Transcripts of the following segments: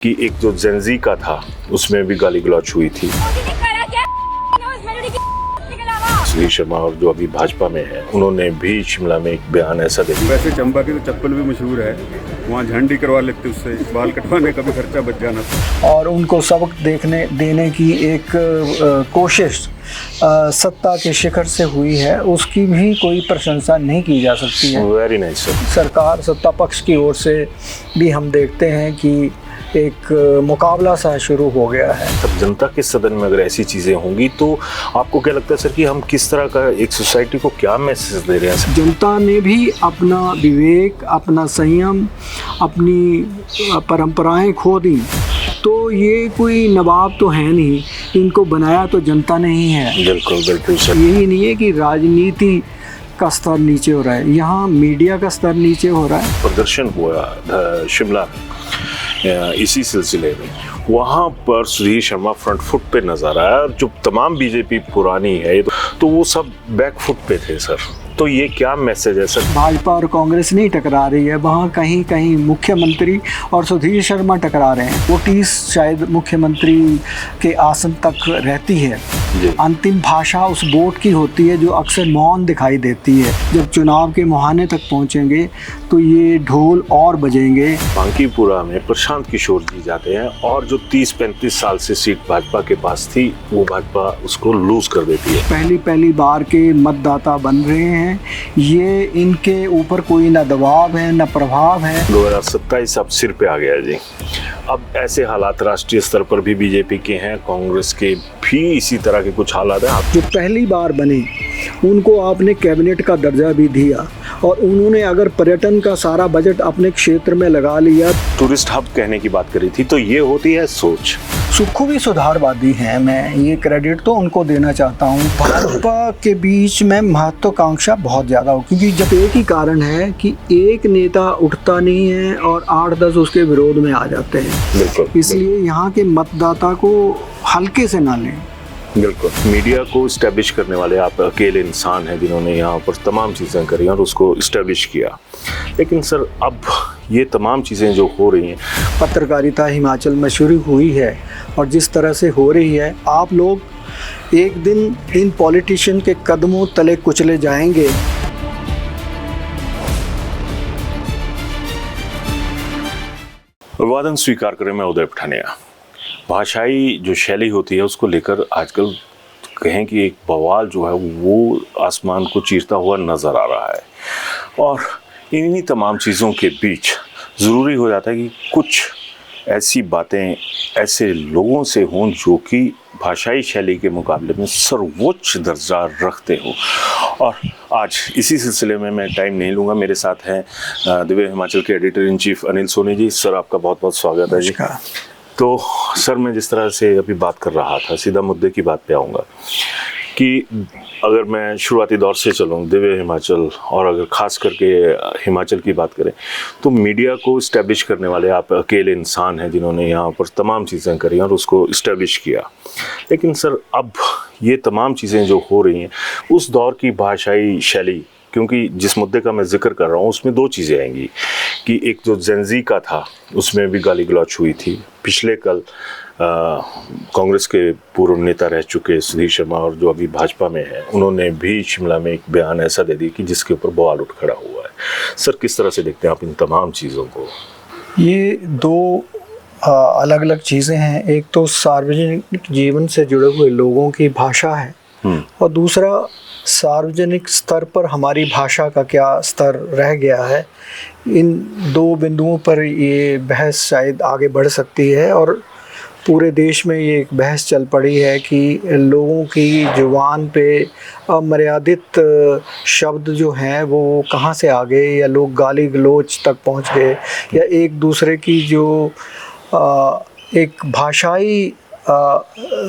कि एक जो जेनजी का था उसमें भी गाली गलौच हुई थी। सुधीर शर्मा और जो अभी भाजपा में है उन्होंने भी शिमला में एक बयान ऐसा दे दिया। वैसे चंबा की तो चप्पल भी मशहूर है, वहाँ झंडी करवा लेते, उससे बाल कटवाने का भी खर्चा बच जाना था। और उनको सबक देने की एक कोशिश सत्ता के शिखर से हुई है, उसकी भी कोई प्रशंसा नहीं की जा सकती है। Very nice sir. सरकार सत्ता पक्ष की ओर से भी हम देखते हैं कि एक मुकाबला सा शुरू हो गया है। तब जनता के सदन में अगर ऐसी चीज़ें होंगी तो आपको क्या लगता है सर कि हम किस तरह का एक सोसाइटी को क्या मैसेज दे रहे हैं? जनता ने भी अपना विवेक, अपना संयम, अपनी परंपराएं खो दी, तो ये कोई नवाब तो है नहीं, इनको बनाया तो जनता ने ही है। बिल्कुल बिल्कुल सर। यही नहीं है कि राजनीति का स्तर नीचे हो रहा है, यहाँ मीडिया का स्तर नीचे हो रहा है। प्रदर्शन हुआ शिमला इसी सिलसिले में, वहाँ पर सुधीर शर्मा फ्रंट फुट पे नजर आया और जो तमाम बीजेपी पुरानी है तो वो सब बैक फुट पे थे सर। तो ये क्या मैसेज है सर? भाजपा और कांग्रेस नहीं टकरा रही है, वहाँ कहीं कहीं मुख्यमंत्री और सुधीर शर्मा टकरा रहे हैं। वो 30 शायद मुख्यमंत्री के आसन तक रहती है। अंतिम भाषा उस वोट की होती है जो अक्सर मौन दिखाई देती है। जब चुनाव के मुहाने तक पहुँचेंगे तो ये ढोल और बजेंगे। बांकीपुरा में प्रशांत किशोर जी जाते हैं और जो 30-35 साल से सीट भाजपा के पास थी वो भाजपा उसको लूज कर देती है। पहली बार के मतदाता बन रहे हैं, ये इनके ऊपर कोई ना दबाव है ना प्रभाव है। 2027 अब सिर पे आ गया जी। अब ऐसे हालात राष्ट्रीय स्तर पर भी बीजेपी के हैं, कांग्रेस के भी इसी तरह के कुछ हालात हैं। जो पहली बार बने उनको आपने कैबिनेट का दर्जा भी दिया और उन्होंने अगर पर्यटन का सारा बजट अपने क्षेत्र में लगा लिया। टूरिस्ट हब कहने की बात करी थी, तो ये होती है सोच। सुक्खू भी सुधारवादी हैं, मैं ये क्रेडिट तो उनको देना चाहता हूँ। भाजपा के बीच में महत्वाकांक्षा बहुत ज़्यादा हो, क्योंकि जब एक ही कारण है कि एक नेता उठता नहीं है और 8-10 उसके विरोध में आ जाते हैं। इसलिए यहाँ के मतदाता को हल्के से ना लें। बिल्कुल। मीडिया को इस्टेब्लिश करने वाले आप अकेले इंसान हैं जिन्होंने यहाँ पर तमाम चीज़ें करी और उसको इस्टेब्लिश किया। लेकिन सर अब ये तमाम चीज़ें जो हो रही हैं, पत्रकारिता हिमाचल में शुरू हुई है और जिस तरह से हो रही है, आप लोग एक दिन इन पॉलिटिशियन के कदमों तले कुचले जाएंगे। अभिवादन स्वीकार करें, मैं उदय पठानिया। भाषाई जो शैली होती है उसको लेकर आजकल कहें कि एक बवाल जो है वो आसमान को चीरता हुआ नज़र आ रहा है और इन्हीं तमाम चीज़ों के बीच ज़रूरी हो जाता है कि कुछ ऐसी बातें ऐसे लोगों से हों जो कि भाषाई शैली के मुकाबले में सर्वोच्च दर्जा रखते हो। और आज इसी सिलसिले में मैं टाइम नहीं लूँगा, मेरे साथ हैं दिव्य हिमाचल के editor in chief Anil Soni ji. Sir आपका बहुत बहुत स्वागत है जी। तो सर मैं जिस तरह से अभी बात कर रहा था, सीधा मुद्दे की बात पे आऊँगा कि अगर मैं शुरुआती दौर से चलूँ दिव्य हिमाचल और अगर ख़ास करके हिमाचल की बात करें तो मीडिया को इस्टेब्लिश करने वाले आप अकेले इंसान हैं जिन्होंने यहाँ पर तमाम चीज़ें करी और उसको इस्टेब्लिश किया। लेकिन सर अब ये तमाम चीज़ें जो हो रही हैं उस दौर की भाषाई शैली, क्योंकि जिस मुद्दे का मैं जिक्र कर रहा हूँ उसमें दो चीज़ें आएंगी कि एक जो जेनजी का था उसमें भी गाली गलौच हुई थी। पिछले कल कांग्रेस के पूर्व नेता रह चुके सुधीर शर्मा और जो अभी भाजपा में है उन्होंने भी शिमला में एक बयान ऐसा दे दिया कि जिसके ऊपर बवाल उठ खड़ा हुआ है। सर किस तरह से देखते हैं आप इन तमाम चीज़ों को? ये दो अलग अलग चीज़ें हैं। एक तो सार्वजनिक जीवन से जुड़े हुए लोगों की भाषा है और दूसरा सार्वजनिक स्तर पर हमारी भाषा का क्या स्तर रह गया है। इन दो बिंदुओं पर ये बहस शायद आगे बढ़ सकती है और पूरे देश में ये एक बहस चल पड़ी है कि लोगों की ज़ुबान पे अमर्यादित शब्द जो हैं वो कहाँ से आ गए, या लोग गाली गलौच तक पहुँच गए, या एक दूसरे की जो एक भाषाई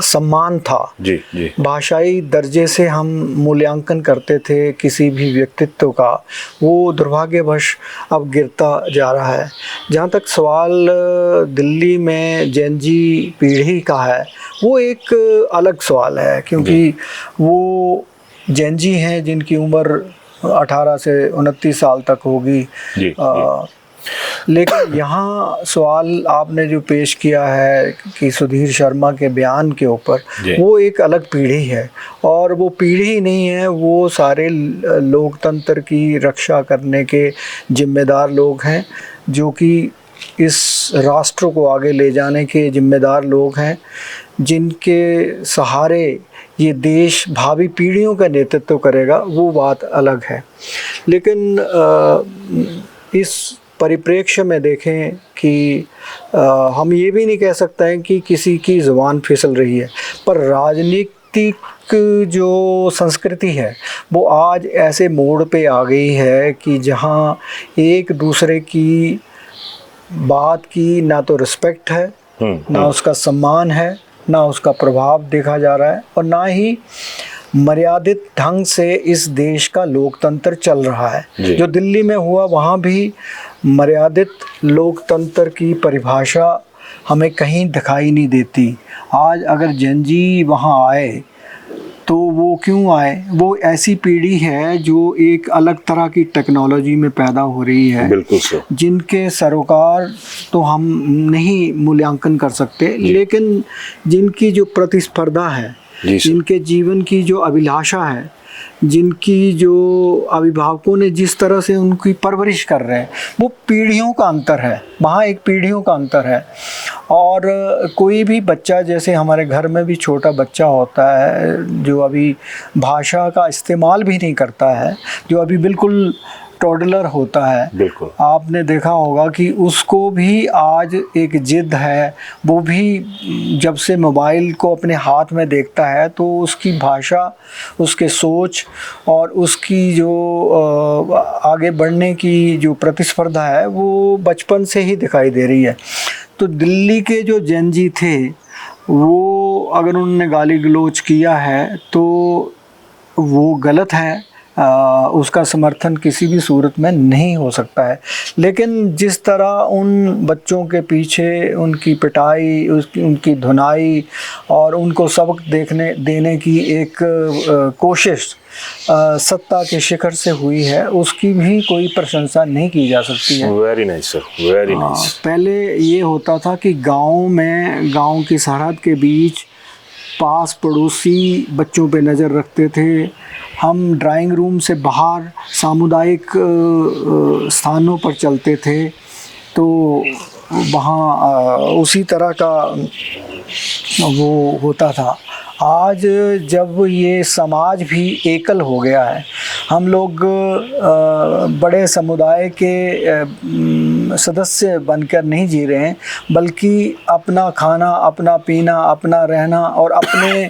सम्मान था, जी जी, भाषाई दर्जे से हम मूल्यांकन करते थे किसी भी व्यक्तित्व का, वो दुर्भाग्यवश अब गिरता जा रहा है। जहाँ तक सवाल दिल्ली में जेनजी पीढ़ी का है, वो एक अलग सवाल है, क्योंकि वो जेनजी हैं जिनकी उम्र 18 से 29 साल तक होगी। लेकिन यहाँ सवाल आपने जो पेश किया है कि सुधीर शर्मा के बयान के ऊपर, वो एक अलग पीढ़ी है और वो पीढ़ी नहीं है, वो सारे लोकतंत्र की रक्षा करने के जिम्मेदार लोग हैं, जो कि इस राष्ट्र को आगे ले जाने के जिम्मेदार लोग हैं, जिनके सहारे ये देश भावी पीढ़ियों का नेतृत्व करेगा, वो बात अलग है। लेकिन इस परिप्रेक्ष्य में देखें कि हम ये भी नहीं कह सकते हैं कि किसी की ज़ुबान फिसल रही है, पर राजनीतिक जो संस्कृति है वो आज ऐसे मोड़ पे आ गई है कि जहाँ एक दूसरे की बात की ना तो रिस्पेक्ट है, ना उसका सम्मान है, ना उसका प्रभाव देखा जा रहा है, और ना ही मर्यादित ढंग से इस देश का लोकतंत्र चल रहा है। जो दिल्ली में हुआ वहाँ भी मर्यादित लोकतंत्र की परिभाषा हमें कहीं दिखाई नहीं देती। आज अगर जंजी वहाँ आए तो वो क्यों आए? वो ऐसी पीढ़ी है जो एक अलग तरह की टेक्नोलॉजी में पैदा हो रही है, बिल्कुल सर, जिनके सरोकार तो हम नहीं मूल्यांकन कर सकते, लेकिन जिनकी जो प्रतिस्पर्धा है, जिनके जीवन की जो अभिलाषा है, जिनकी जो अभिभावकों ने जिस तरह से उनकी परवरिश कर रहे हैं, वो पीढ़ियों का अंतर है, वहाँ एक पीढ़ियों का अंतर है। और कोई भी बच्चा, जैसे हमारे घर में भी छोटा बच्चा होता है जो अभी भाषा का इस्तेमाल भी नहीं करता है, जो अभी बिल्कुल टॉडलर होता है, बिल्कुल आपने देखा होगा कि उसको भी आज एक जिद है। वो भी जब से मोबाइल को अपने हाथ में देखता है तो उसकी भाषा, उसके सोच और उसकी जो आगे बढ़ने की जो प्रतिस्पर्धा है वो बचपन से ही दिखाई दे रही है। तो दिल्ली के जो जेनजी थे, वो अगर उन्होंने गाली गलौज किया है तो वो गलत है, उसका समर्थन किसी भी सूरत में नहीं हो सकता है। लेकिन जिस तरह उन बच्चों के पीछे उनकी पिटाई, उनकी धुनाई और उनको सबक देने की एक कोशिश सत्ता के शिखर से हुई है, उसकी भी कोई प्रशंसा नहीं की जा सकती है। Very nice sir, very nice. पहले ये होता था कि गांव की सरहद के बीच पास पड़ोसी बच्चों पे नज़र रखते थे। हम ड्राइंग रूम से बाहर सामुदायिक स्थानों पर चलते थे, तो वहाँ उसी तरह का वो होता था। आज जब ये समाज भी एकल हो गया है, हम लोग बड़े समुदाय के सदस्य बनकर नहीं जी रहे हैं, बल्कि अपना खाना, अपना पीना, अपना रहना और अपने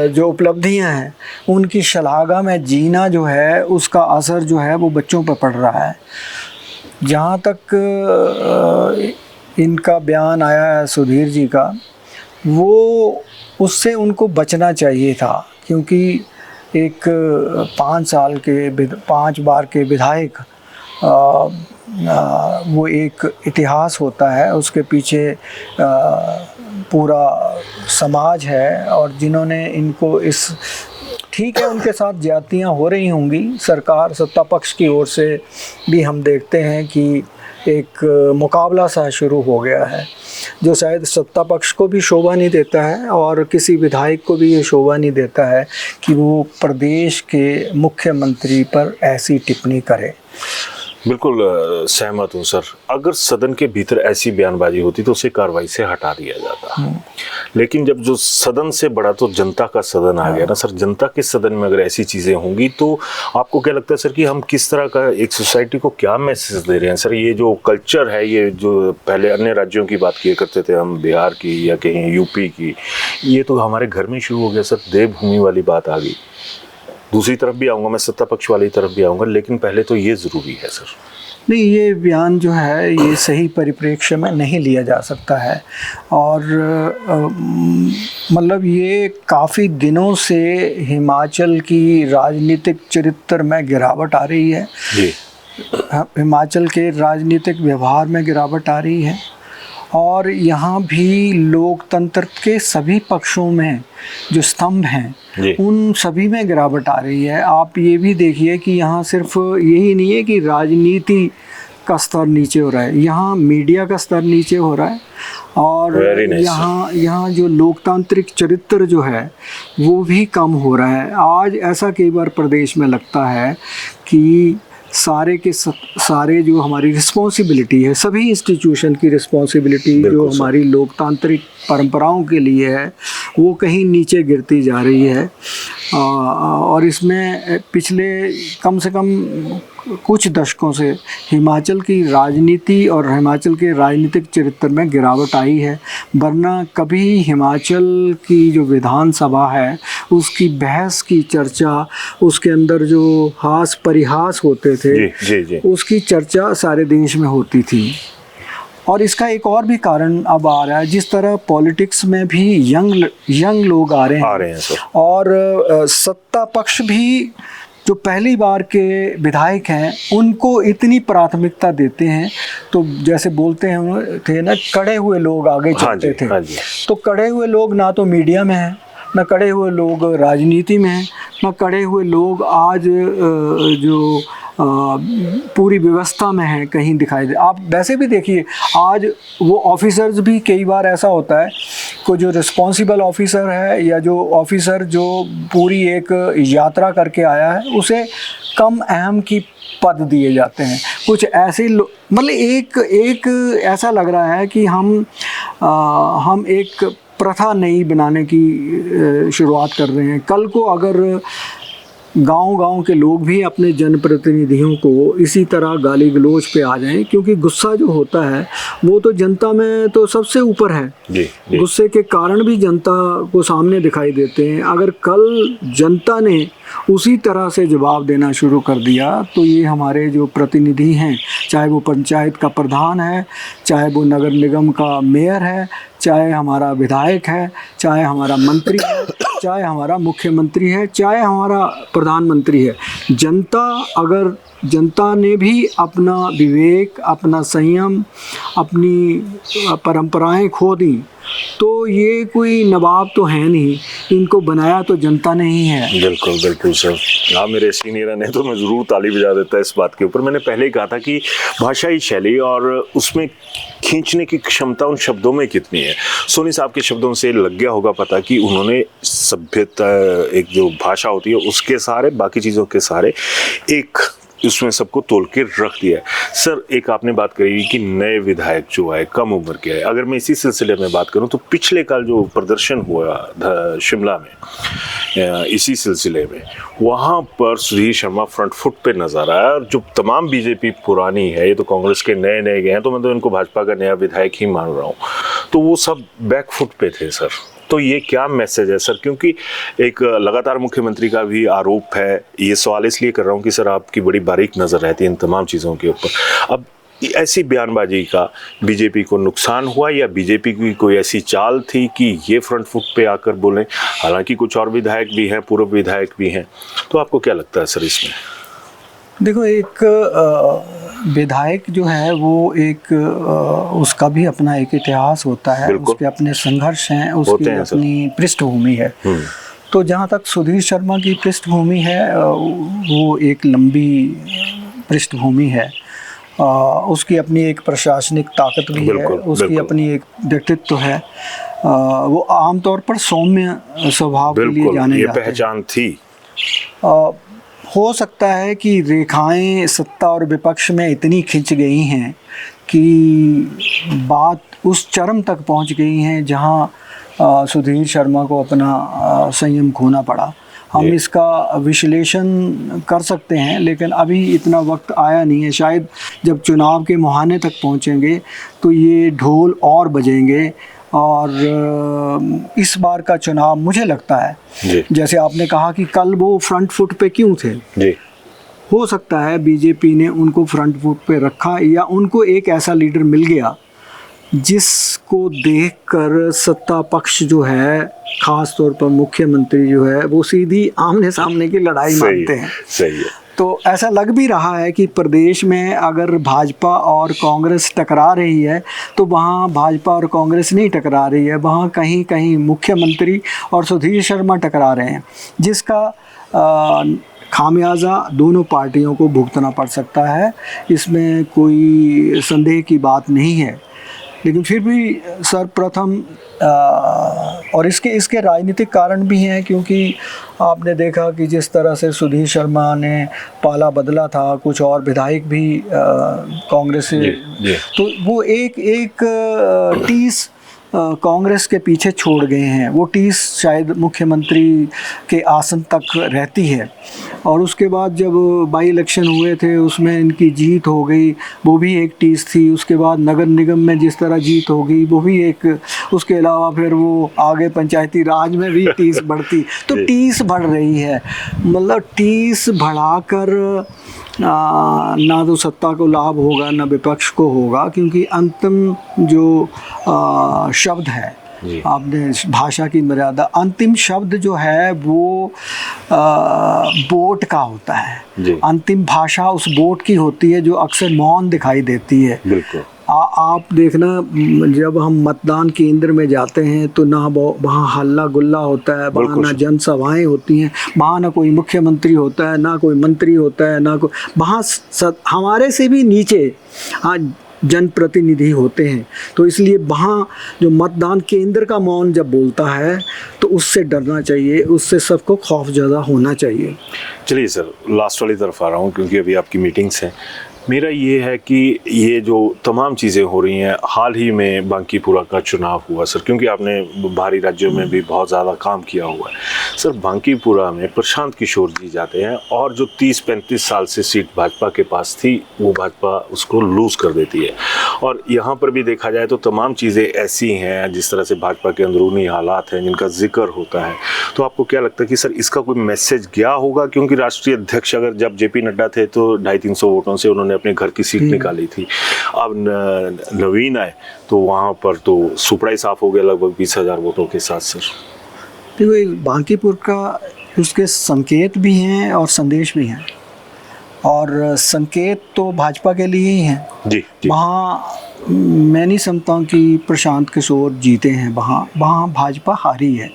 जो उपलब्धियां हैं उनकी शलाघा में जीना जो है, उसका असर जो है वो बच्चों पर पड़ रहा है। जहाँ तक इनका बयान आया है सुधीर जी का, वो उससे उनको बचना चाहिए था, क्योंकि एक 5 बार के विधायक, वो एक इतिहास होता है, उसके पीछे पूरा समाज है, और जिन्होंने इनको इस, ठीक है उनके साथ ज्यादतियाँ हो रही होंगी, सरकार सत्ता पक्ष की ओर से भी हम देखते हैं कि एक मुकाबला सा शुरू हो गया है, जो शायद सत्ता पक्ष को भी शोभा नहीं देता है और किसी विधायक को भी ये शोभा नहीं देता है कि वो प्रदेश के मुख्यमंत्री पर ऐसी टिप्पणी करे। बिल्कुल सहमत हूँ सर। अगर सदन के भीतर ऐसी बयानबाजी होती तो उसे कार्रवाई से हटा दिया जाता, लेकिन जब जो सदन से बड़ा तो जनता का सदन आ गया ना सर, जनता के सदन में अगर ऐसी चीज़ें होंगी तो आपको क्या लगता है सर कि हम किस तरह का एक सोसाइटी को क्या मैसेज दे रहे हैं सर? ये जो कल्चर है, ये जो पहले अन्य राज्यों की बात किया करते थे हम, बिहार की या कहीं यूपी की, ये तो हमारे घर में शुरू हो गया सर, देवभूमि वाली बात आ गई। दूसरी तरफ भी आऊँगा मैं, सत्ता पक्ष वाली तरफ भी आऊँगा, लेकिन पहले तो ये ज़रूरी है सर। नहीं, ये बयान जो है ये सही परिप्रेक्ष्य में नहीं लिया जा सकता है, और मतलब ये काफ़ी दिनों से हिमाचल की राजनीतिक चरित्र में गिरावट आ रही है जी। हिमाचल के राजनीतिक व्यवहार में गिरावट आ रही है, और यहाँ भी लोकतंत्र के सभी पक्षों में जो स्तंभ हैं उन सभी में गिरावट आ रही है। आप ये भी देखिए कि यहाँ सिर्फ यही नहीं है कि राजनीति का स्तर नीचे हो रहा है, यहाँ मीडिया का स्तर नीचे हो रहा है, और Very nice, यहाँ जो लोकतांत्रिक चरित्र जो है वो भी कम हो रहा है। आज ऐसा कई बार प्रदेश में लगता है कि सारे जो हमारी रिस्पॉन्सिबिलिटी है, सभी इंस्टीट्यूशन की रिस्पॉन्सिबिलिटी जो हमारी लोकतांत्रिक परंपराओं के लिए है, वो कहीं नीचे गिरती जा रही है। और इसमें पिछले कम से कम कुछ दशकों से हिमाचल की राजनीति और हिमाचल के राजनीतिक चरित्र में गिरावट आई है, वरना कभी हिमाचल की जो विधानसभा है उसकी बहस की चर्चा, उसके अंदर जो हास परिहास होते थे जी। उसकी चर्चा सारे देश में होती थी। और इसका एक और भी कारण अब आ रहा है, जिस तरह पॉलिटिक्स में भी यंग लोग आ रहे हैं सर। और सत्ता पक्ष भी जो पहली बार के विधायक हैं उनको इतनी प्राथमिकता देते हैं। तो जैसे बोलते हैं थे ना, कड़े हुए लोग आगे चलते थे। तो कड़े हुए लोग ना तो मीडिया में हैं, ना कड़े हुए लोग राजनीति में हैं, ना कड़े हुए लोग आज जो पूरी व्यवस्था में है कहीं दिखाई दे। आप वैसे भी देखिए, आज वो ऑफिसर्स भी कई बार ऐसा होता है को जो रिस्पॉन्सिबल ऑफिसर है या जो ऑफिसर जो पूरी एक यात्रा करके आया है, उसे कम अहम की पद दिए जाते हैं। कुछ ऐसे मतलब एक ऐसा लग रहा है कि हम एक प्रथा नई बनाने की शुरुआत कर रहे हैं। कल को अगर गांव के लोग भी अपने जनप्रतिनिधियों को इसी तरह गाली गलौज पे आ जाएं, क्योंकि गुस्सा जो होता है वो तो जनता में तो सबसे ऊपर है। जी। गुस्से के कारण भी जनता को सामने दिखाई देते हैं। अगर कल जनता ने उसी तरह से जवाब देना शुरू कर दिया तो ये हमारे जो प्रतिनिधि हैं, चाहे वो पंचायत का प्रधान है, चाहे वो नगर निगम का मेयर है, चाहे हमारा विधायक है, चाहे हमारा मंत्री है, चाहे हमारा मुख्यमंत्री है, चाहे हमारा प्रधानमंत्री है, जनता ने भी अपना विवेक, अपना संयम, अपनी परंपराएं खो दी, तो ये कोई नवाब तो है नहीं, इनको बनाया तो जनता ने ही है। बिल्कुल सर। हाँ, मेरे सीनियर ने तो मैं ज़रूर ताली बजा देता इस बात के ऊपर। मैंने पहले ही कहा था कि भाषाई शैली और उसमें खींचने की क्षमता उन शब्दों में कितनी है। सोनी साहब के शब्दों से लग गया होगा पता कि उन्होंने सभ्यता, एक जो भाषा होती है उसके सहारे, बाकी चीज़ों के सहारे एक उसमें सबको तोल के रख दिया है। सर, एक आपने बात करी कि नए विधायक जो है कम उम्र के है। अगर मैं इसी सिलसिले में बात करूं तो पिछले कल जो प्रदर्शन हुआ शिमला में इसी सिलसिले में, वहां पर सुधीर शर्मा फ्रंट फुट पे नजर आया। और जो तमाम बीजेपी पुरानी है, ये तो कांग्रेस के नए गए हैं, तो मैं तो इनको भाजपा का नया विधायक ही मान रहा हूँ, तो वो सब बैक फुट पे थे सर। तो ये क्या मैसेज है सर? क्योंकि एक लगातार मुख्यमंत्री का भी आरोप है। ये सवाल इसलिए कर रहा हूँ कि सर आपकी बड़ी बारीक नज़र रहती है इन तमाम चीज़ों के ऊपर। अब ऐसी बयानबाजी का बीजेपी को नुकसान हुआ या बीजेपी की कोई ऐसी चाल थी कि ये फ्रंट फुट पे आकर बोलें? हालांकि कुछ और विधायक भी हैं, पूर्व विधायक भी हैं, तो आपको क्या लगता है सर इसमें? देखो, एक विधायक जो है वो एक उसका भी अपना एक इतिहास होता है, उसके अपने संघर्ष हैं, उसकी अपनी पृष्ठभूमि है। तो जहाँ तक सुधीर शर्मा की पृष्ठभूमि है, वो एक लंबी पृष्ठभूमि है। उसकी अपनी एक प्रशासनिक ताकत भी है, उसकी अपनी एक व्यक्तित्व है। वो आमतौर पर सौम्य स्वभाव के लिए जाने जाते हैं। पहचान थी। हो सकता है कि रेखाएं सत्ता और विपक्ष में इतनी खिंच गई हैं कि बात उस चरम तक पहुंच गई हैं जहां सुधीर शर्मा को अपना संयम खोना पड़ा। हम इसका विश्लेषण कर सकते हैं, लेकिन अभी इतना वक्त आया नहीं है। शायद जब चुनाव के मुहाने तक पहुंचेंगे तो ये ढोल और बजेंगे। और इस बार का चुनाव मुझे लगता है, जैसे आपने कहा कि कल वो फ्रंट फुट पे क्यों थे, हो सकता है बीजेपी ने उनको फ्रंट फुट पे रखा, या उनको एक ऐसा लीडर मिल गया जिसको देखकर सत्ता पक्ष जो है, खास तौर पर मुख्यमंत्री जो है, वो सीधी आमने सामने की लड़ाई मानते हैं। सही है। तो ऐसा लग भी रहा है कि प्रदेश में अगर भाजपा और कांग्रेस टकरा रही है तो वहाँ भाजपा और कांग्रेस नहीं टकरा रही है, वहाँ कहीं कहीं मुख्यमंत्री और सुधीर शर्मा टकरा रहे हैं, जिसका खामियाजा दोनों पार्टियों को भुगतना पड़ सकता है, इसमें कोई संदेह की बात नहीं है। लेकिन फिर भी सर्वप्रथम और इसके राजनीतिक कारण भी हैं, क्योंकि आपने देखा कि जिस तरह से सुधीर शर्मा ने पाला बदला था, कुछ और विधायक भी कांग्रेस से, तो वो एक टीस कांग्रेस के पीछे छोड़ गए हैं। वो टीस शायद मुख्यमंत्री के आसन तक रहती है। और उसके बाद जब बाई इलेक्शन हुए थे उसमें इनकी जीत हो गई, वो भी एक टीस थी। उसके बाद नगर निगम में जिस तरह जीत हो गई वो भी एक, उसके अलावा फिर वो आगे पंचायती राज में भी टीस बढ़ती। तो टीस बढ़ रही है, मतलब टीस बढ़ाकर ना तो सत्ता को लाभ होगा ना विपक्ष को होगा, क्योंकि अंतिम जो शब्द है, आपने भाषा की मर्यादा, अंतिम शब्द जो है वो वोट का होता है। अंतिम भाषा उस वोट की होती है जो अक्सर मौन दिखाई देती है। बिल्कुल। आप देखना, जब हम मतदान केंद्र में जाते हैं तो ना वहाँ हल्ला गुल्ला होता है, वहाँ ना जनसभाएं होती हैं, वहाँ ना कोई मुख्यमंत्री होता है, ना कोई मंत्री होता है, ना कोई वहाँ हमारे से भी नीचे जनप्रतिनिधि होते हैं। तो इसलिए वहाँ जो मतदान केंद्र का मौन जब बोलता है तो उससे डरना चाहिए, उससे सबको खौफ ज़्यादा होना चाहिए। चलिए सर, लास्ट वाली तरफ आ रहा हूँ क्योंकि अभी आपकी मीटिंग्स हैं। मेरा ये है कि ये जो तमाम चीज़ें हो रही हैं, हाल ही में बांकीपुरा का चुनाव हुआ सर, क्योंकि आपने बाहरी राज्यों में भी बहुत ज़्यादा काम किया हुआ है सर। बांकीपुरा में प्रशांत किशोर जी जाते हैं और जो 30-35 साल से सीट भाजपा के पास थी वो भाजपा उसको लूज़ कर देती है। और यहाँ पर भी देखा जाए तो तमाम चीज़ें ऐसी हैं, जिस तरह से भाजपा के अंदरूनी हालात हैं जिनका जिक्र होता है। तो आपको क्या लगता है कि सर इसका कोई मैसेज गया होगा? क्योंकि राष्ट्रीय अध्यक्ष अगर जब JP नड्डा थे तो 250-300 वोटों से उन्होंने अपने घर की सीट निकाली थी। अब नवीन आए तो वहाँ पर तो सुपड़ा ही साफ हो गया लगभग 20,000 वोटों के साथ सर। देखो, बांकीपुर का उसके संकेत भी हैं और संदेश भी हैं, और संकेत तो भाजपा के लिए ही हैं। जी। वहाँ मैं नहीं समझता कि प्रशांत किशोर जीते हैं, वहाँ भाजपा हारी है,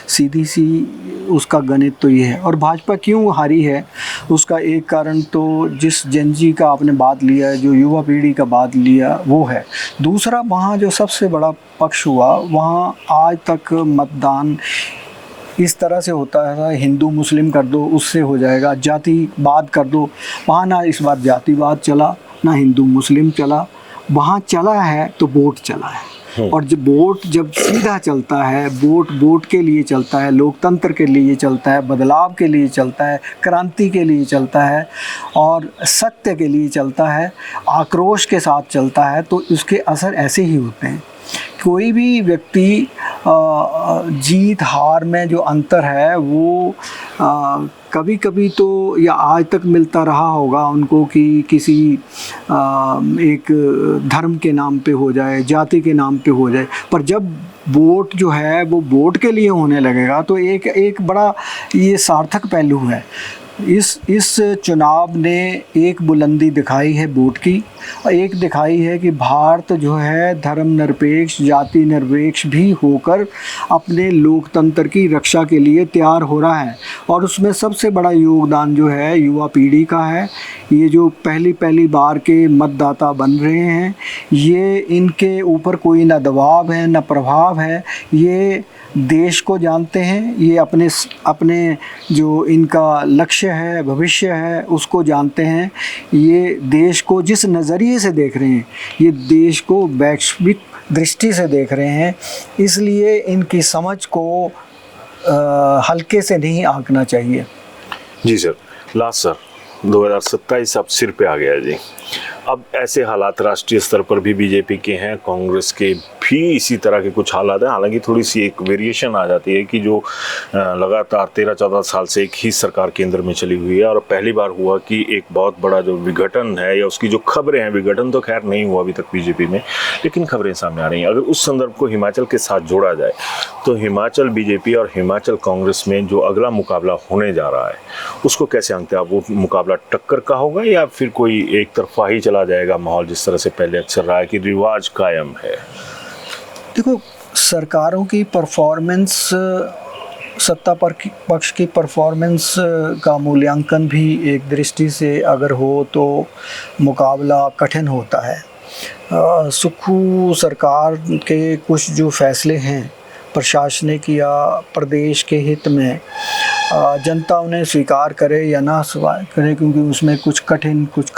सीधी सी उसका गणित तो ये है। और भाजपा क्यों हारी है उसका एक कारण तो जिस जनजी का आपने बात लिया है, जो युवा पीढ़ी का बात लिया, वो है। दूसरा, वहाँ जो सबसे बड़ा पक्ष हुआ, वहाँ आज तक मतदान इस तरह से होता है, हिंदू मुस्लिम कर दो उससे हो जाएगा, जातिवाद कर दो, वहाँ ना इस बार जातिवाद चला ना हिंदू मुस्लिम चला, वहाँ चला है तो वोट चला है। और जब वोट जब सीधा चलता है, वोट के लिए चलता है, लोकतंत्र के लिए चलता है, बदलाव के लिए चलता है, क्रांति के लिए चलता है और सत्य के लिए चलता है, आक्रोश के साथ चलता है, तो उसके असर ऐसे ही होते हैं। कोई भी व्यक्ति जीत हार में जो अंतर है वो कभी कभी तो या आज तक मिलता रहा होगा उनको कि किसी एक धर्म के नाम पे हो जाए, जाति के नाम पे हो जाए, पर जब वोट जो है वो वोट के लिए होने लगेगा तो एक बड़ा ये सार्थक पहलू है। इस चुनाव ने एक बुलंदी दिखाई है वोट की, और एक दिखाई है कि भारत जो है धर्मनिरपेक्ष, जाति निरपेक्ष भी होकर अपने लोकतंत्र की रक्षा के लिए तैयार हो रहा है। और उसमें सबसे बड़ा योगदान जो है युवा पीढ़ी का है। ये जो पहली बार के मतदाता बन रहे हैं, ये इनके ऊपर कोई ना दबाव है ना प्रभाव है, ये देश को जानते हैं, ये अपने जो इनका लक्ष्य है, भविष्य है, उसको जानते हैं। ये देश को जिस नज़रिए से देख रहे हैं, ये देश को वैश्विक दृष्टि से देख रहे हैं, इसलिए इनकी समझ को हल्के से नहीं आंकना चाहिए। जी सर, लास्ट सर 2027 अब सिर पे आ गया जी। अब ऐसे हालात राष्ट्रीय स्तर पर भी बीजेपी के हैं, कांग्रेस के भी इसी तरह के कुछ हालात हैं। हालांकि थोड़ी सी एक वेरिएशन आ जाती है कि जो लगातार 13-14 साल से एक ही सरकार केंद्र में चली हुई है, और पहली बार हुआ कि एक बहुत बड़ा जो विघटन है या उसकी जो खबरें हैं, विघटन तो खैर नहीं हुआ अभी तक बीजेपी में, लेकिन खबरें सामने आ रही हैं। अगर उस संदर्भ को हिमाचल के साथ जोड़ा जाए तो हिमाचल बीजेपी और हिमाचल कांग्रेस में जो अगला मुकाबला होने जा रहा है उसको कैसे आंकते हैं आप? वो मुकाबला टक्कर का होगा या फिर कोई एक तरफा ही चला जाएगा माहौल, जिस तरह से पहले अक्सर रहा है कि रिवाज कायम है? देखो, सरकारों की परफॉर्मेंस सत्ता पक्ष की परफॉर्मेंस का मूल्यांकन भी एक दृष्टि से अगर हो तो मुकाबला कठिन होता है। सुक्खू सरकार के कुछ जो फैसले हैं प्रशासनिक या प्रदेश के हित में, जनता उन्हें स्वीकार करे या ना स्वीकार करे, क्योंकि उसमें कुछ कठिन, कुछ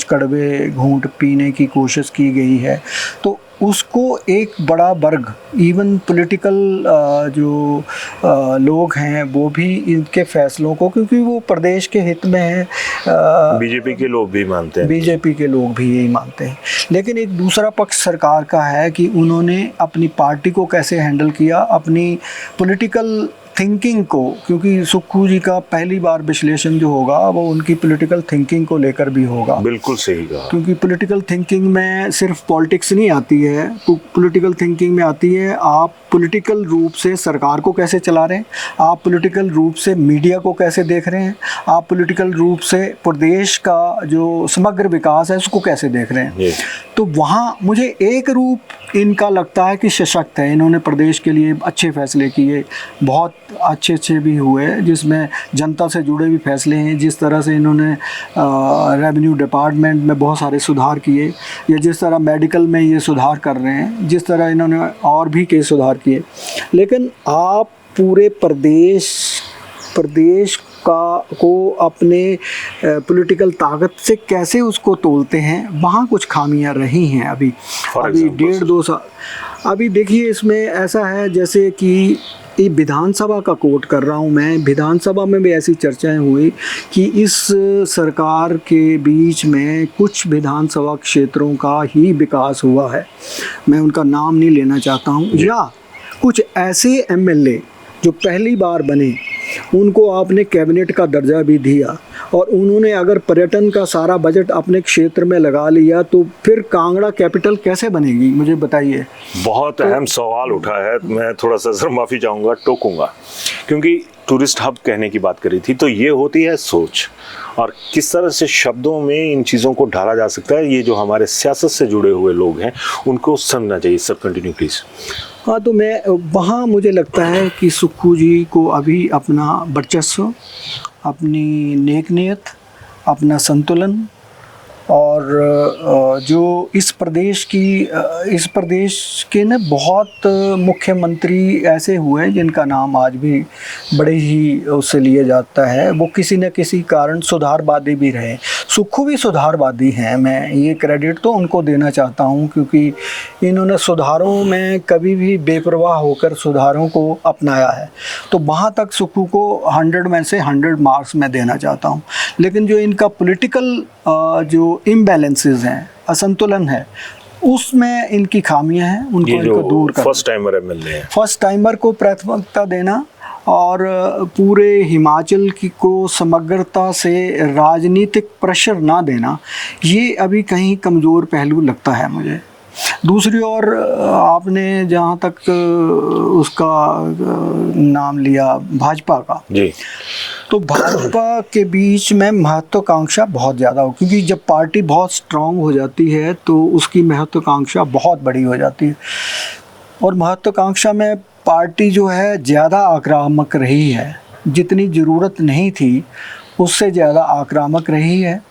कड़वे घूंट पीने की कोशिश की गई है, तो उसको एक बड़ा वर्ग, इवन पॉलिटिकल जो लोग हैं वो भी इनके फैसलों को, क्योंकि वो प्रदेश के हित में है, बीजेपी के लोग भी मानते हैं, बीजेपी के लोग भी यही मानते हैं। लेकिन एक दूसरा पक्ष सरकार का है कि उन्होंने अपनी पार्टी को कैसे हैंडल किया, अपनी पॉलिटिकल थिंकिंग को, क्योंकि सुक्खू जी का पहली बार विश्लेषण जो होगा वो उनकी पॉलिटिकल थिंकिंग को लेकर भी होगा। बिल्कुल सही कहा, क्योंकि पॉलिटिकल थिंकिंग में सिर्फ पॉलिटिक्स नहीं आती है, पॉलिटिकल थिंकिंग में आती है आप पॉलिटिकल रूप से सरकार को कैसे चला रहे हैं, आप पॉलिटिकल रूप से मीडिया को कैसे देख रहे हैं, आप पॉलिटिकल रूप से प्रदेश का जो समग्र विकास है उसको कैसे देख रहे हैं। तो वहाँ मुझे एक रूप इनका लगता है कि सशक्त है, इन्होंने प्रदेश के लिए अच्छे फैसले किए, बहुत अच्छे भी हुए, जिसमें जनता से जुड़े भी फैसले हैं, जिस तरह से इन्होंने रेवेन्यू डिपार्टमेंट में बहुत सारे सुधार किए, या जिस तरह मेडिकल में ये सुधार कर रहे हैं, जिस तरह इन्होंने और भी कई सुधार किए। लेकिन आप पूरे प्रदेश को अपने पॉलिटिकल ताकत से कैसे उसको तोलते हैं, वहाँ कुछ खामियां रही हैं अभी 1.5-2 साल। अभी देखिए इसमें ऐसा है जैसे कि ये विधानसभा का कोट कर रहा हूँ मैं, विधानसभा में भी ऐसी चर्चाएं हुई कि इस सरकार के बीच में कुछ विधानसभा क्षेत्रों का ही विकास हुआ है, मैं उनका नाम नहीं लेना चाहता हूँ, या कुछ ऐसे एमएलए जो पहली बार बने उनको आपने कैबिनेट का दर्जा भी दिया, और उन्होंने अगर पर्यटन का सारा बजट अपने क्षेत्र में लगा लिया तो फिर कांगड़ा कैपिटल कैसे बनेगी, मुझे बताइए। बहुत अहम सवाल उठा है, मैं थोड़ा सा सर माफ़ी चाहूँगा, टोकूंगा, क्योंकि टूरिस्ट हब कहने की बात करी थी, तो ये होती है सोच, और किस तरह से शब्दों में इन चीज़ों को ढाला जा सकता है, ये जो हमारे सियासत से जुड़े हुए लोग हैं उनको समझना चाहिए। Sir continue please. हाँ, तो मैं वहाँ मुझे लगता है कि सुक्खू जी को अभी अपना वर्चस्व, अपनी नेक नीयत, अपना संतुलन, और जो इस प्रदेश के न बहुत मुख्यमंत्री ऐसे हुए हैं जिनका नाम आज भी बड़े ही उससे लिया जाता है, वो किसी न किसी कारण सुधारवादी भी रहे। सुक्खू भी सुधारवादी हैं, मैं ये क्रेडिट तो उनको देना चाहता हूँ, क्योंकि इन्होंने सुधारों में कभी भी बेपरवाह होकर सुधारों को अपनाया है, तो वहाँ तक सुक्खू को 100 में से 100 मार्क्स मैं देना चाहता हूँ। लेकिन जो इनका पॉलिटिकल जो इम्बैलेंसेस हैं, असंतुलन है, उसमें इनकी खामियां हैं, इनको दूर करना। फर्स्ट टाइमर एमएलए हैं, फर्स्ट टाइमर को प्राथमिकता देना और पूरे हिमाचल को समग्रता से राजनीतिक प्रेशर ना देना, ये अभी कहीं कमज़ोर पहलू लगता है मुझे। दूसरी ओर आपने जहाँ तक उसका नाम लिया भाजपा का जी, तो भाजपा के बीच में महत्वाकांक्षा बहुत ज़्यादा हो, क्योंकि जब पार्टी बहुत स्ट्रांग हो जाती है तो उसकी महत्वाकांक्षा बहुत बड़ी हो जाती है, और महत्वाकांक्षा में पार्टी जो है ज़्यादा आक्रामक रही है, जितनी ज़रूरत नहीं थी उससे ज़्यादा आक्रामक रही है।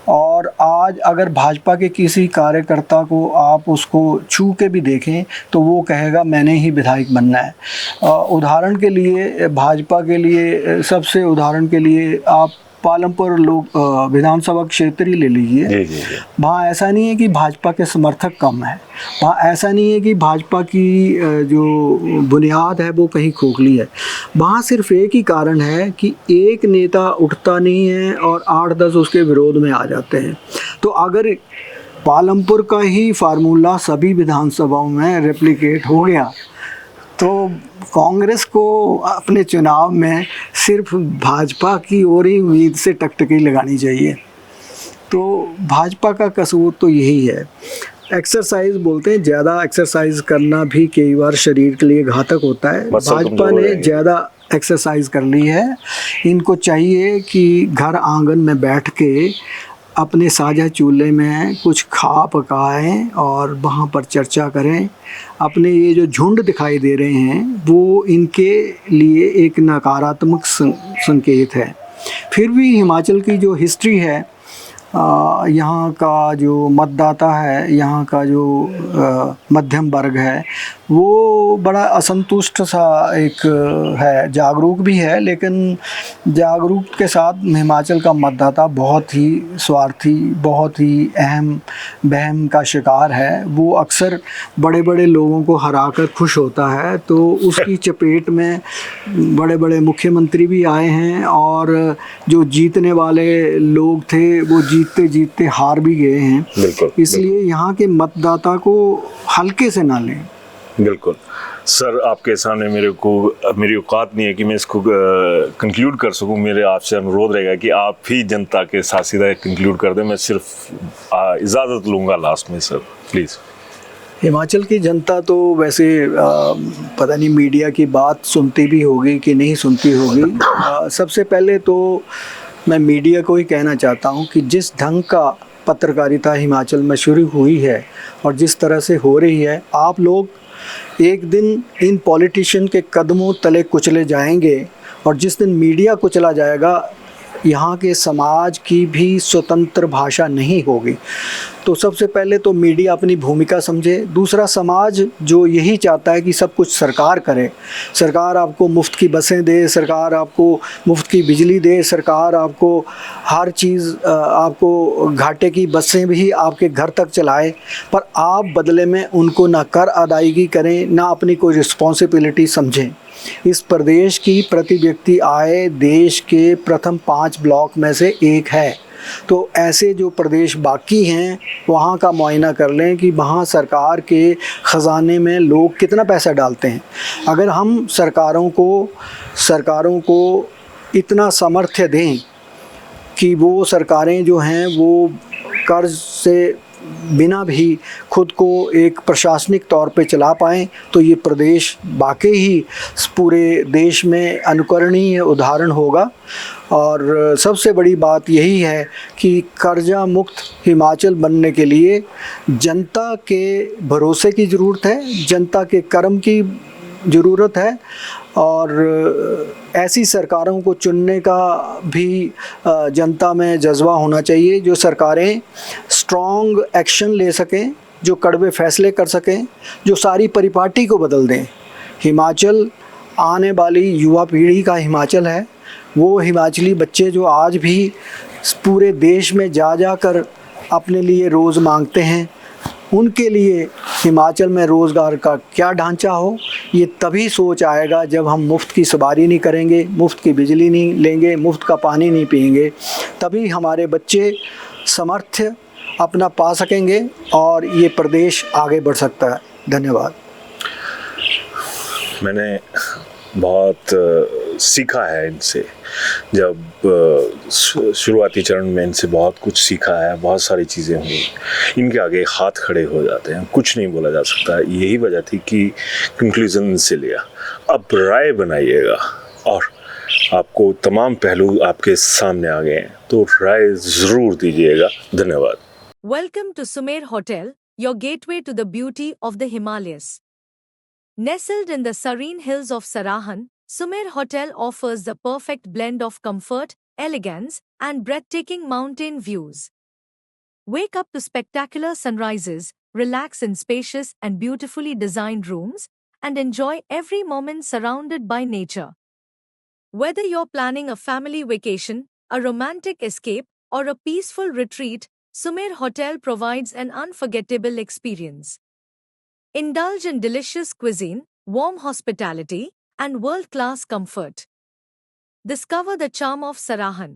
और आज अगर भाजपा के किसी कार्यकर्ता को आप उसको छू के भी देखें तो वो कहेगा मैंने ही विधायक बनना है। उदाहरण के लिए भाजपा के लिए, सबसे उदाहरण के लिए आप पालमपुर लोग विधानसभा क्षेत्र ही ले लीजिए, वहाँ ऐसा नहीं है कि भाजपा के समर्थक कम है, वहाँ ऐसा नहीं है कि भाजपा की जो बुनियाद है वो कहीं खोखली है, वहाँ सिर्फ एक ही कारण है कि एक नेता उठता नहीं है और 8-10 उसके विरोध में आ जाते हैं। तो अगर पालमपुर का ही फार्मूला सभी विधानसभाओं में रेप्लिकेट हो गया तो कांग्रेस को अपने चुनाव में सिर्फ भाजपा की ओर ही उम्मीद से टकटकी लगानी चाहिए। तो भाजपा का कसूर तो यही है। एक्सरसाइज बोलते हैं, ज़्यादा एक्सरसाइज करना भी कई बार शरीर के लिए घातक होता है। भाजपा ने ज़्यादा एक्सरसाइज कर ली है। इनको चाहिए कि घर आंगन में बैठ के अपने साझा चूल्हे में कुछ खा पकाएं और वहाँ पर चर्चा करें। अपने ये जो झुंड दिखाई दे रहे हैं वो इनके लिए एक नकारात्मक संकेत है। फिर भी हिमाचल की जो हिस्ट्री है, यहाँ का जो मतदाता है, यहाँ का जो मध्यम वर्ग है, वो बड़ा असंतुष्ट सा एक है, जागरूक भी है, लेकिन जागरूक के साथ हिमाचल का मतदाता बहुत ही स्वार्थी, बहुत ही अहम बहम का शिकार है। वो अक्सर बड़े बड़े लोगों को हराकर खुश होता है, तो उसकी चपेट में बड़े बड़े मुख्यमंत्री भी आए हैं और जो जीतने वाले लोग थे वो जीतते जीतते हार भी गए हैं। बिल्कुल, इसलिए यहाँ के मतदाता को हल्के से ना लें। बिल्कुल सर, आपके सामने मेरी औकात नहीं है कि मैं इसको कंक्लूड कर सकूं। मेरे आपसे अनुरोध रहेगा कि आप ही जनता के साथ सीधा कंक्लूड कर दें। मैं सिर्फ इजाज़त लूँगा लास्ट में सर, प्लीज़। हिमाचल की जनता तो वैसे पता नहीं मीडिया की बात सुनती भी होगी कि नहीं सुनती होगी। सबसे पहले तो मैं मीडिया को ही कहना चाहता हूँ कि जिस ढंग का पत्रकारिता हिमाचल में शुरू हुई है और जिस तरह से हो रही है, आप लोग एक दिन इन पॉलिटिशियन के कदमों तले कुचले जाएंगे और जिस दिन मीडिया कुचला जाएगा, यहाँ के समाज की भी स्वतंत्र भाषा नहीं होगी। तो सबसे पहले तो मीडिया अपनी भूमिका समझे। दूसरा, समाज जो यही चाहता है कि सब कुछ सरकार करे, सरकार आपको मुफ्त की बसें दे, सरकार आपको मुफ्त की बिजली दे, सरकार आपको हर चीज़, आपको घाटे की बसें भी आपके घर तक चलाए, पर आप बदले में उनको ना कर अदायगी करें, ना अपनी कोई रिस्पॉन्सिबिलिटी समझें। इस प्रदेश की प्रति व्यक्ति आय देश के प्रथम 5 ब्लॉक में से एक है। तो ऐसे जो प्रदेश बाकी हैं वहाँ का मुआयना कर लें कि वहाँ सरकार के ख़जाने में लोग कितना पैसा डालते हैं। अगर हम सरकारों को इतना सामर्थ्य दें कि वो सरकारें जो हैं वो कर्ज से बिना भी खुद को एक प्रशासनिक तौर पे चला पाएँ, तो ये प्रदेश वाकई ही पूरे देश में अनुकरणीय उदाहरण होगा। और सबसे बड़ी बात यही है कि कर्जा मुक्त हिमाचल बनने के लिए जनता के भरोसे की ज़रूरत है, जनता के कर्म की ज़रूरत है और ऐसी सरकारों को चुनने का भी जनता में जज्बा होना चाहिए, जो सरकारें स्ट्रॉन्ग एक्शन ले सकें, जो कड़वे फैसले कर सकें, जो सारी परिपाटी को बदल दें। हिमाचल आने वाली युवा पीढ़ी का हिमाचल है। वो हिमाचली बच्चे जो आज भी पूरे देश में जा कर अपने लिए रोज़ मांगते हैं, उनके लिए हिमाचल में रोज़गार का क्या ढांचा हो, ये तभी सोच आएगा जब हम मुफ्त की सवारी नहीं करेंगे, मुफ्त की बिजली नहीं लेंगे, मुफ्त का पानी नहीं पिएंगे। तभी हमारे बच्चे सामर्थ्य अपना पा सकेंगे और ये प्रदेश आगे बढ़ सकता है। धन्यवाद। मैंने बहुत सीखा है इनसे, जब शुरुआती चरण में इनसे बहुत कुछ सीखा है, बहुत सारी चीज़ें हुई, इनके आगे हाथ खड़े हो जाते हैं, कुछ नहीं बोला जा सकता। यही वजह थी कि कंक्लूज़न इनसे लिया। अब राय बनाइएगा और आपको तमाम पहलू आपके सामने आ गए हैं, तो राय ज़रूर दीजिएगा। धन्यवाद। Welcome to Sumer Hotel, your gateway to the beauty of the Himalayas. Nestled in the serene hills of Sarahan, Sumer Hotel offers the perfect blend of comfort, elegance, and breathtaking mountain views. Wake up to spectacular sunrises, relax in spacious and beautifully designed rooms, and enjoy every moment surrounded by nature. Whether you're planning a family vacation, a romantic escape, or a peaceful retreat, Sumer Hotel provides an unforgettable experience. Indulge in delicious cuisine, warm hospitality, and world-class comfort. Discover the charm of Sarahan.